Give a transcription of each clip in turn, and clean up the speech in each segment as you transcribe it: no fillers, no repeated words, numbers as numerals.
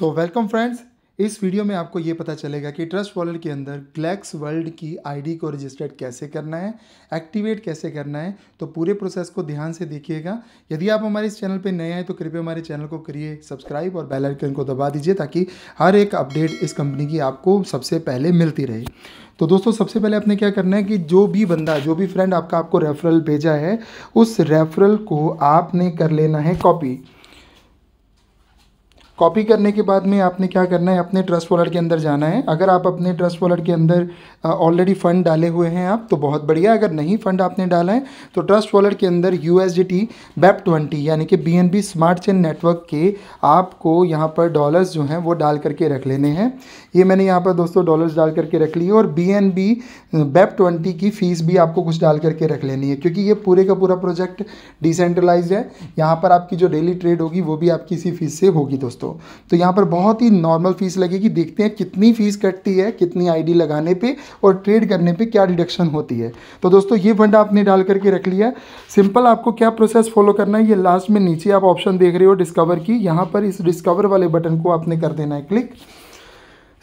तो welcome friends, इस video में आपको ये पता चलेगा कि ट्रस्ट वॉलेट के अंदर ग्लैक्स वर्ल्ड की आईडी को रजिस्टर्ड कैसे करना है, एक्टिवेट कैसे करना है। तो पूरे प्रोसेस को ध्यान से देखिएगा। यदि आप हमारे इस चैनल पर नए हैं तो कृपया हमारे चैनल को करिए सब्सक्राइब और बेल आइकन को दबा दीजिए ताकि हर एक अपडेट इस कंपनी की आपको सबसे पहले मिलती रहे। तो दोस्तों, सबसे पहले आपने क्या करना है कि जो भी फ्रेंड आपको रेफरल भेजा है, उस रेफरल को आपने कर लेना है कॉपी करने के बाद में आपने क्या करना है, अपने ट्रस्ट वॉलेट के अंदर जाना है। अगर आप अपने ट्रस्ट वॉलेट के अंदर ऑलरेडी फ़ंड डाले हुए हैं आप तो बहुत बढ़िया। अगर नहीं फ़ंड आपने डाला है तो ट्रस्ट वॉलेट के अंदर USDT BEP20 यानी कि BNB स्मार्ट चेन नेटवर्क के आपको यहाँ पर डॉलर्स जो हैं वो डाल करके रख लेने हैं। ये मैंने यहाँ पर दोस्तों डॉलर्स डाल करके रख लिए और BNB BEP20 की फ़ीस भी आपको कुछ डाल करके रख लेनी है, क्योंकि ये पूरे का पूरा प्रोजेक्ट डिसेंट्रलाइज्ड है। यहाँ पर आपकी जो डेली ट्रेड होगी वो भी आपकी इसी फीस से होगी दोस्तों। तो यहाँ पर बहुत ही नॉर्मल फीस लगेगी। देखते हैं कितनी फीस कटती है, कितनी आईडी लगाने पे और ट्रेड करने पे क्या डिडक्शन होती है। तो दोस्तों, ये फंड आपने डाल करके रख लिया। सिंपल आपको क्या प्रोसेस फॉलो करना है, ये लास्ट में नीचे आप ऑप्शन देख रहे हो डिस्कवर की, यहाँ पर इस डिस्कवर वाले बटन को आपने कर देना है क्लिक।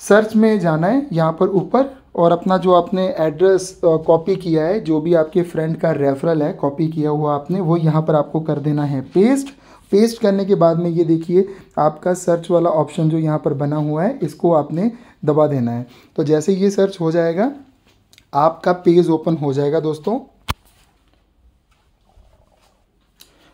सर्च में जाना है यहाँ पर ऊपर और अपना जो आपने एड्रेस कॉपी किया है, जो भी आपके फ्रेंड का रेफरल है कॉपी किया हुआ आपने, वो यहाँ पर आपको कर देना है पेस्ट करने के बाद में ये देखिए आपका सर्च वाला ऑप्शन जो यहाँ पर बना हुआ है, इसको आपने दबा देना है। तो जैसे ये सर्च हो जाएगा आपका पेज ओपन हो जाएगा दोस्तों।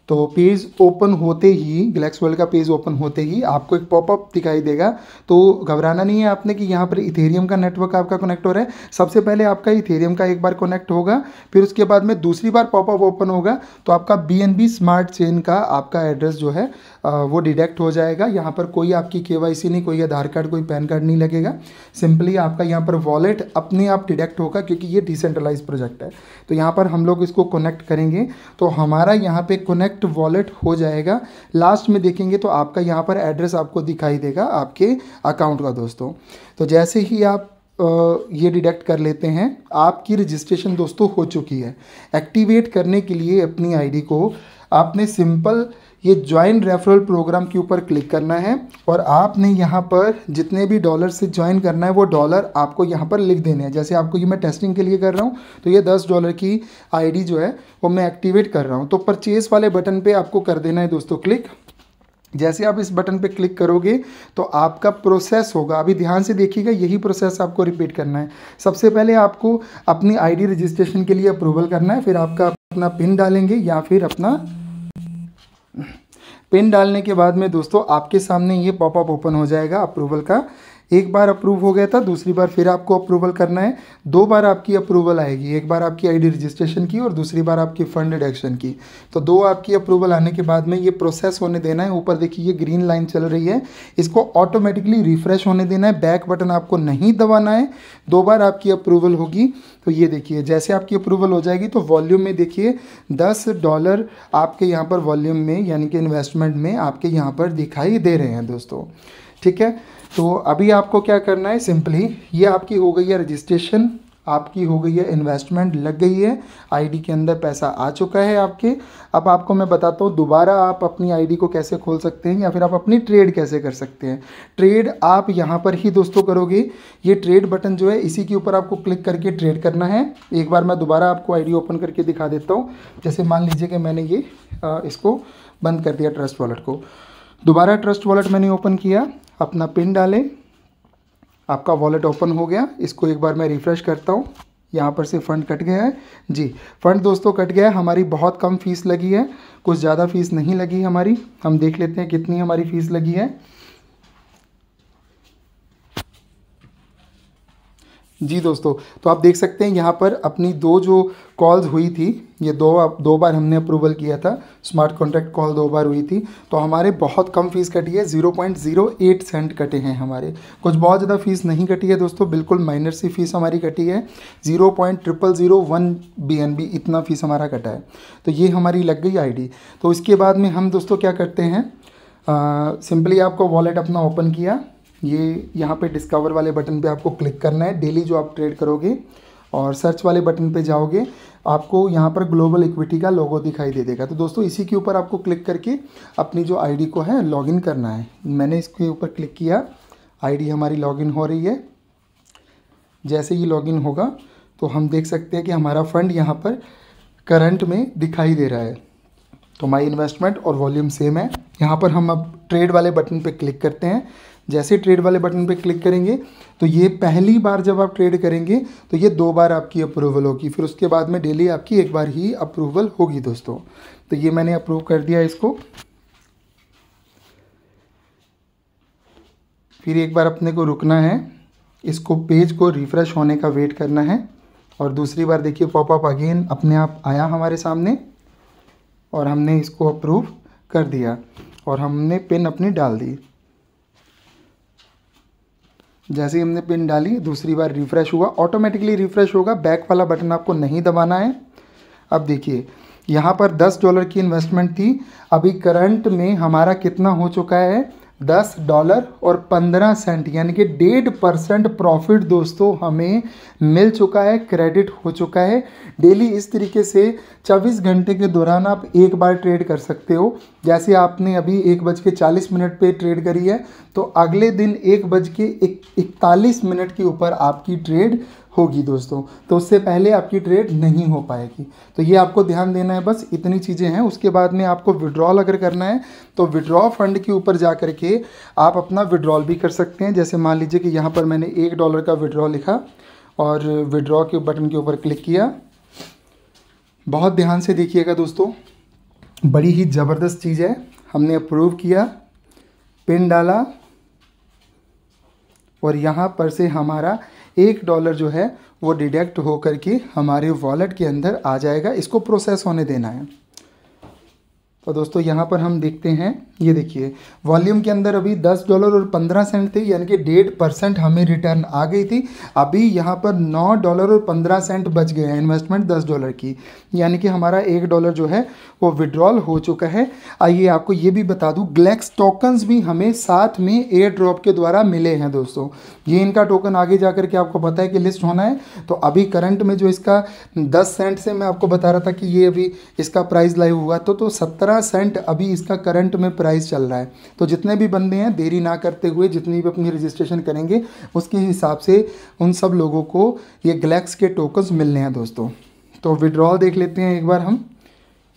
तो पेज ओपन होते ही, ग्लैक्स वर्ल्ड का पेज ओपन होते ही आपको एक पॉपअप दिखाई देगा। तो घबराना नहीं है आपने कि यहाँ पर इथेरियम का नेटवर्क आपका कनेक्ट हो रहा है। सबसे पहले आपका इथेरियम का एक बार कनेक्ट होगा, फिर उसके बाद में दूसरी बार पॉपअप ओपन होगा तो आपका BNB स्मार्ट चेन का आपका एड्रेस जो है वो डिटेक्ट हो जाएगा। यहाँ पर कोई आपकी KYC नहीं, कोई आधार कार्ड, कोई पैन कार्ड नहीं लगेगा। सिंपली आपका यहाँ पर वॉलेट अपने आप डिटेक्ट होगा, क्योंकि ये डिसेंट्रलाइज प्रोजेक्ट है। तो यहाँ पर हम लोग इसको कनेक्ट करेंगे तो हमारा यहाँ पे कनेक्ट वॉलेट हो जाएगा। लास्ट में देखेंगे तो आपका यहाँ पर एड्रेस आपको दिखाई देगा आपके अकाउंट का दोस्तों। तो जैसे ही आप ये डिटेक्ट कर लेते हैं, आपकी रजिस्ट्रेशन दोस्तों हो चुकी है। एक्टिवेट करने के लिए अपनी आईडी को आपने सिंपल ये ज्वाइन रेफरल प्रोग्राम के ऊपर क्लिक करना है और आपने यहाँ पर जितने भी डॉलर से ज्वाइन करना है वो डॉलर आपको यहाँ पर लिख देने हैं। जैसे आपको ये मैं टेस्टिंग के लिए कर रहा हूँ तो ये $10 की आईडी जो है वो मैं एक्टिवेट कर रहा हूँ। तो परचेज़ वाले बटन पे आपको कर देना है दोस्तों क्लिक। जैसे आप इस बटन पे क्लिक करोगे तो आपका प्रोसेस होगा। अभी ध्यान से देखिएगा, यही प्रोसेस आपको रिपीट करना है। सबसे पहले आपको अपनी आईडी रजिस्ट्रेशन के लिए अप्रूवल करना है, फिर आपका अपना पिन डालेंगे या फिर अपना पिन डालने के बाद में दोस्तों आपके सामने ये पॉपअप ओपन हो जाएगा अप्रूवल का। एक बार अप्रूव हो गया था, दूसरी बार फिर आपको अप्रूवल करना है। 2 बार आपकी अप्रूवल आएगी, एक बार आपकी आईडी रजिस्ट्रेशन की और दूसरी बार आपकी फंड डिडक्शन की। तो 2 आपकी अप्रूवल आने के बाद में ये प्रोसेस होने देना है। ऊपर देखिए ये ग्रीन लाइन चल रही है, इसको ऑटोमेटिकली रिफ्रेश होने देना है। बैक बटन आपको नहीं दबाना है। 2 बार आपकी अप्रूवल होगी तो ये देखिए जैसे आपकी अप्रूवल हो जाएगी तो वॉल्यूम में देखिए $10 आपके यहाँ पर वॉल्यूम में यानी कि इन्वेस्टमेंट में आपके यहाँ पर दिखाई दे रहे हैं दोस्तों। ठीक है, तो अभी आपको क्या करना है, सिंपली ये आपकी हो गई है रजिस्ट्रेशन, आपकी हो गई है इन्वेस्टमेंट, लग गई है आईडी के अंदर, पैसा आ चुका है आपके। अब आपको मैं बताता हूँ दोबारा आप अपनी आईडी को कैसे खोल सकते हैं या फिर आप अपनी ट्रेड कैसे कर सकते हैं। ट्रेड आप यहाँ पर ही दोस्तों करोगे। ये ट्रेड बटन जो है इसी के ऊपर आपको क्लिक करके ट्रेड करना है। एक बार मैं दोबारा आपको आईडी ओपन करके दिखा देता हूँ। जैसे मान लीजिए कि मैंने ये इसको बंद कर दिया ट्रस्ट वॉलेट को। दोबारा ट्रस्ट वॉलेट मैंने ओपन किया, अपना पिन डालें, आपका वॉलेट ओपन हो गया। इसको एक बार मैं रिफ़्रेश करता हूँ, यहाँ पर से फ़ंड कट गया है जी। फ़ंड दोस्तों कट गया है। हमारी बहुत कम फ़ीस लगी है, कुछ ज़्यादा फ़ीस नहीं लगी हमारी। हम देख लेते हैं कितनी हमारी फ़ीस लगी है जी दोस्तों। तो आप देख सकते हैं यहाँ पर अपनी 2 जो कॉल्स हुई थी, ये 2 बार हमने अप्रूवल किया था। स्मार्ट कॉन्ट्रैक्ट कॉल 2 बार हुई थी तो हमारे बहुत कम फीस कटी है, 0.08 सेंट कटे हैं हमारे। कुछ बहुत ज़्यादा फ़ीस नहीं कटी है दोस्तों, बिल्कुल माइनर सी फीस हमारी कटी है। 0.0001 BNB इतना फ़ीस हमारा कटा है। तो ये हमारी लग गई आईडी। तो इसके बाद में हम दोस्तों क्या करते हैं, सिंपली आपको वॉलेट अपना ओपन किया, ये यहाँ पे डिस्कवर वाले बटन पे आपको क्लिक करना है। डेली जो आप ट्रेड करोगे और सर्च वाले बटन पे जाओगे, आपको यहाँ पर ग्लोबल इक्विटी का लोगो दिखाई दे देगा। तो दोस्तों इसी के ऊपर आपको क्लिक करके अपनी जो आईडी को है लॉगिन करना है। मैंने इसके ऊपर क्लिक किया, आईडी हमारी लॉगिन हो रही है। जैसे ही लॉगिन होगा तो हम देख सकते हैं कि हमारा फंड यहाँ पर करंट में दिखाई दे रहा है। तो माई इन्वेस्टमेंट और वॉल्यूम सेम है। यहाँ पर हम अब ट्रेड वाले बटन पे क्लिक करते हैं। जैसे ट्रेड वाले बटन पे क्लिक करेंगे तो ये पहली बार जब आप ट्रेड करेंगे तो ये 2 बार आपकी अप्रूवल होगी, फिर उसके बाद में डेली आपकी 1 बार ही अप्रूवल होगी दोस्तों। तो ये मैंने अप्रूव कर दिया इसको। फिर एक बार अपने को रुकना है, इसको पेज को रिफ़्रेश होने का वेट करना है। और दूसरी बार देखिए पॉपअप अगेन अपने आप आया हमारे सामने और हमने इसको अप्रूव कर दिया और हमने पिन अपनी डाल दी। जैसे ही हमने पिन डाली दूसरी बार रिफ़्रेश हुआ, ऑटोमेटिकली रिफ़्रेश होगा। बैक वाला बटन आपको नहीं दबाना है। अब देखिए यहाँ पर $10 की इन्वेस्टमेंट थी, अभी करंट में हमारा कितना हो चुका है, $10 और 15 सेंट, यानी कि 1.5% प्रॉफिट दोस्तों हमें मिल चुका है, क्रेडिट हो चुका है। डेली इस तरीके से 24 घंटे के दौरान आप 1 बार ट्रेड कर सकते हो। जैसे आपने अभी 1:40 पे ट्रेड करी है तो अगले दिन 1:41 के ऊपर आपकी ट्रेड होगी दोस्तों। तो उससे पहले आपकी ट्रेड नहीं हो पाएगी। तो ये आपको ध्यान देना है, बस इतनी चीज़ें हैं। उसके बाद में आपको विड्रॉल अगर करना है तो विड्रॉ फंड के ऊपर जा कर के आप अपना विड्रॉल भी कर सकते हैं। जैसे मान लीजिए कि यहाँ पर मैंने $1 का विड्रॉ लिखा और विड्रॉ के बटन के ऊपर क्लिक किया। बहुत ध्यान से देखिएगा दोस्तों, बड़ी ही ज़बरदस्त चीज़ है। हमने अप्रूव किया, पिन डाला और यहाँ पर से हमारा $1 जो है वो डिडक्ट हो करके हमारे वॉलेट के अंदर आ जाएगा। इसको प्रोसेस होने देना है। तो दोस्तों यहाँ पर हम देखते हैं, ये देखिए वॉल्यूम के अंदर अभी $10 और 15 सेंट थे, यानी कि 1.5% हमें रिटर्न आ गई थी। अभी यहाँ पर $9 और 15 सेंट बच गए हैं, इन्वेस्टमेंट $10 की, यानी कि हमारा $1 जो है वो विड्रॉल हो चुका है। आइए आपको ये भी बता दूँ, ग्लेक्स टोकन्स भी हमें साथ में एयर ड्रॉप के द्वारा मिले हैं दोस्तों। ये इनका टोकन आगे जा कर के आपको पता है कि लिस्ट होना है। तो अभी करंट में जो इसका 10 सेंट से मैं आपको बता रहा था कि ये अभी इसका प्राइस लाइव हुआ तो 17 सेंट अभी इसका करंट में प्राइस चल रहा है। तो जितने भी बंदे हैं देरी ना करते हुए जितनी भी अपनी रजिस्ट्रेशन करेंगे उसके हिसाब से उन सब लोगों को ये ग्लेक्स के टोकन्स मिलने हैं दोस्तों। तो विड्रॉल देख लेते हैं एक बार हम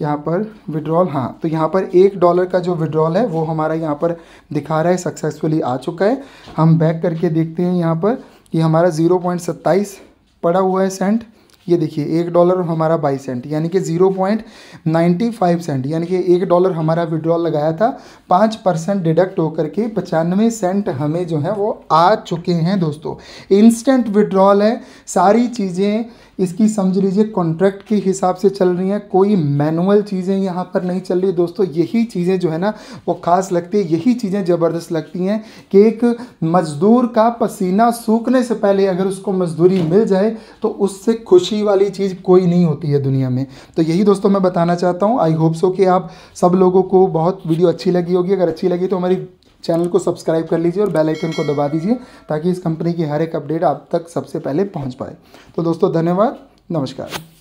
यहाँ पर विड्रॉल। हाँ, तो यहाँ पर $1 का जो विड्रॉल है वो हमारा यहाँ पर दिखा रहा है सक्सेसफुली आ चुका है। हम बैक करके देखते हैं, यहाँ पर ये हमारा 0.27 पड़ा हुआ है सेंट। ये देखिए $1 हमारा 22 सेंट, यानी कि 0.95 सेंट, यानी कि $1 हमारा विड्रॉल लगाया था, 5% डिडक्ट होकर के 95 सेंट हमें जो है वो आ चुके हैं दोस्तों। इंस्टेंट विड्रॉल है, सारी चीज़ें इसकी समझ लीजिए कॉन्ट्रैक्ट के हिसाब से चल रही हैं, कोई मैनुअल चीज़ें यहाँ पर नहीं चल रही दोस्तों। यही चीज़ें जो है ना वो खास लगती है, यही चीज़ें ज़बरदस्त लगती हैं कि एक मज़दूर का पसीना सूखने से पहले अगर उसको मजदूरी मिल जाए तो उससे खुशी वाली चीज़ कोई नहीं होती है दुनिया में। तो यही दोस्तों मैं बताना चाहता हूँ। आई होप सो कि आप सब लोगों को बहुत वीडियो अच्छी लगी होगी। अगर अच्छी लगी तो हमारी चैनल को सब्सक्राइब कर लीजिए और बेल आइकन को दबा दीजिए ताकि इस कंपनी की हर एक अपडेट आप तक सबसे पहले पहुंच पाए। तो दोस्तों धन्यवाद, नमस्कार।